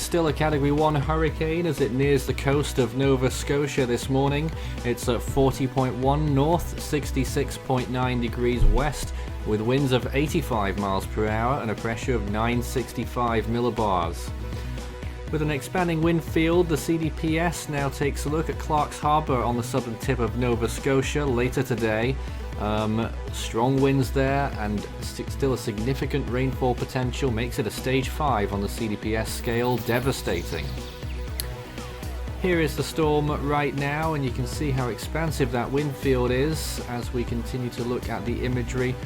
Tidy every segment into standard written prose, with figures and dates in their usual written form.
still a Category 1 hurricane as it nears the coast of Nova Scotia this morning. It's at 40.1 north, 66.9 degrees west, with winds of 85 miles per hour and a pressure of 965 millibars. With an expanding wind field, the CDPS now takes a look at Clark's Harbour on the southern tip of Nova Scotia later today. Strong winds there and still a significant rainfall potential makes it a stage 5 on the CDPS scale, devastating. Here is the storm right now, and you can see how expansive that wind field is as we continue to look at the imagery.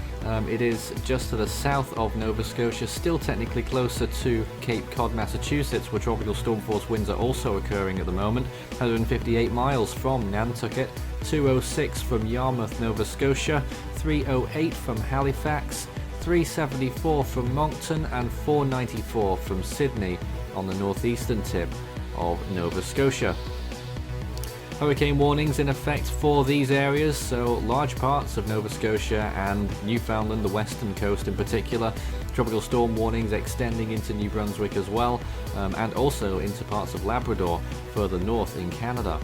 It is just to the south of Nova Scotia, still technically closer to Cape Cod, Massachusetts, where tropical storm force winds are also occurring at the moment. 158 miles from Nantucket, 206 from Yarmouth, Nova Scotia, 308 from Halifax, 374 from Moncton, and 494 from Sydney on the northeastern tip of Nova Scotia. Hurricane warnings in effect for these areas, so large parts of Nova Scotia and Newfoundland, the western coast in particular. Tropical storm warnings extending into New Brunswick as well, and also into parts of Labrador further north in Canada.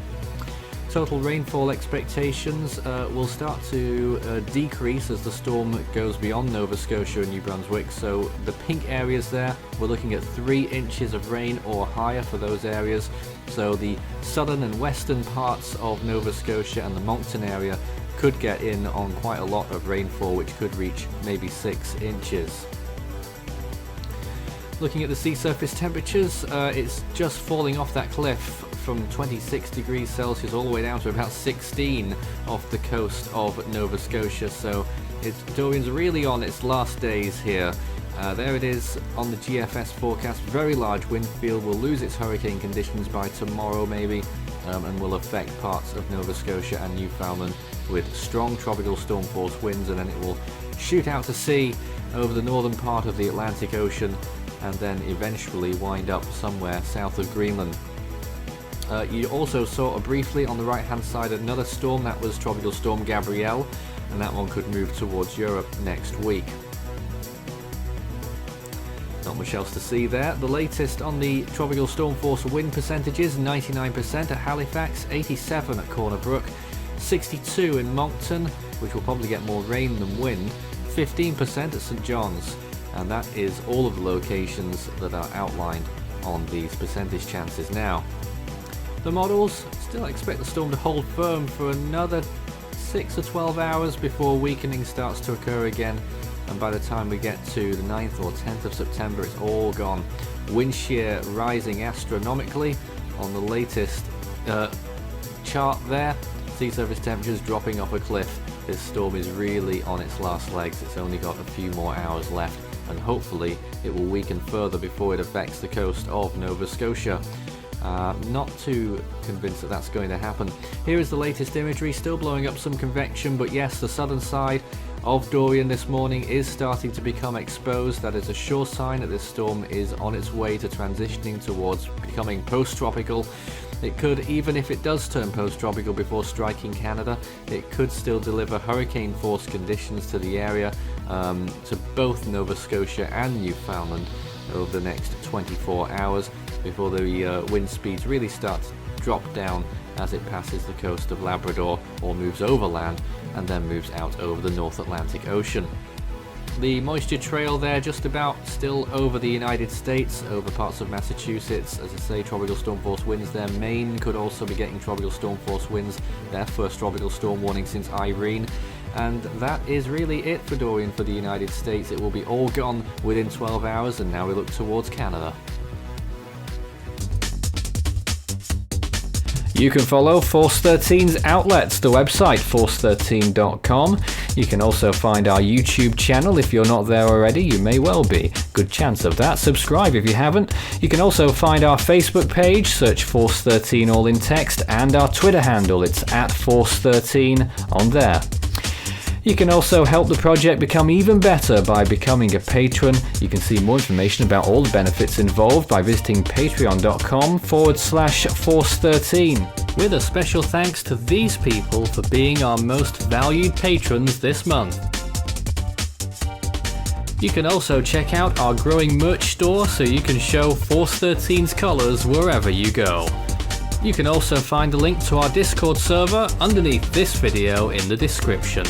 Total rainfall expectations will start to decrease as the storm goes beyond Nova Scotia and New Brunswick. So the pink areas there, we're looking at 3 inches of rain or higher for those areas. So the southern and western parts of Nova Scotia and the Moncton area could get in on quite a lot of rainfall, which could reach maybe 6 inches. Looking at the sea surface temperatures, it's just falling off that cliff from 26 degrees Celsius all the way down to about 16 off the coast of Nova Scotia. So Dorian's really on its last days here. There it is on the GFS forecast. Very large wind field, will lose its hurricane conditions by tomorrow maybe, and will affect parts of Nova Scotia and Newfoundland with strong tropical storm force winds, and then it will shoot out to sea over the northern part of the Atlantic Ocean and then eventually wind up somewhere south of Greenland. You also saw briefly on the right hand side another storm, that was Tropical Storm Gabrielle, and that one could move towards Europe next week. Not much else to see there. The latest on the tropical storm force wind percentages: 99% at Halifax, 87 at Corner Brook, 62 in Moncton, which will probably get more rain than wind, 15% at St John's, and that is all of the locations that are outlined on these percentage chances now. The models still expect the storm to hold firm for another 6 or 12 hours before weakening starts to occur again, and by the time we get to the 9th or 10th of September it's all gone. Wind shear rising astronomically on the latest chart there. Sea surface temperatures dropping off a cliff. This storm is really on its last legs. It's only got a few more hours left, and hopefully it will weaken further before it affects the coast of Nova Scotia. Not too convinced that that's going to happen. Here is the latest imagery, still blowing up some convection, but yes, the southern side of Dorian this morning is starting to become exposed. That is a sure sign that this storm is on its way to transitioning towards becoming post-tropical. It could, even if it does turn post-tropical before striking Canada, it could still deliver hurricane force conditions to the area, to both Nova Scotia and Newfoundland over the next 24 hours before the wind speeds really start to drop down as it passes the coast of Labrador or moves overland and then moves out over the North Atlantic Ocean. The moisture trail there just about still over the United States, over parts of Massachusetts. As I say, tropical storm force winds there. Maine could also be getting tropical storm force winds, their first tropical storm warning since Irene. And that is really it for Dorian for the United States. It will be all gone within 12 hours, and now we look towards Canada. You can follow Force 13's outlets, the website force13.com. You can also find our YouTube channel. If you're not there already, you may well be. Good chance of that. Subscribe if you haven't. You can also find our Facebook page, search Force 13 all in text, and our Twitter handle, it's @Force13 on there. You can also help the project become even better by becoming a patron. You can see more information about all the benefits involved by visiting patreon.com/Force13. With a special thanks to these people for being our most valued patrons this month: You can also check out our growing merch store so you can show Force 13's colours wherever you go. You can also find a link to our Discord server underneath this video in the description.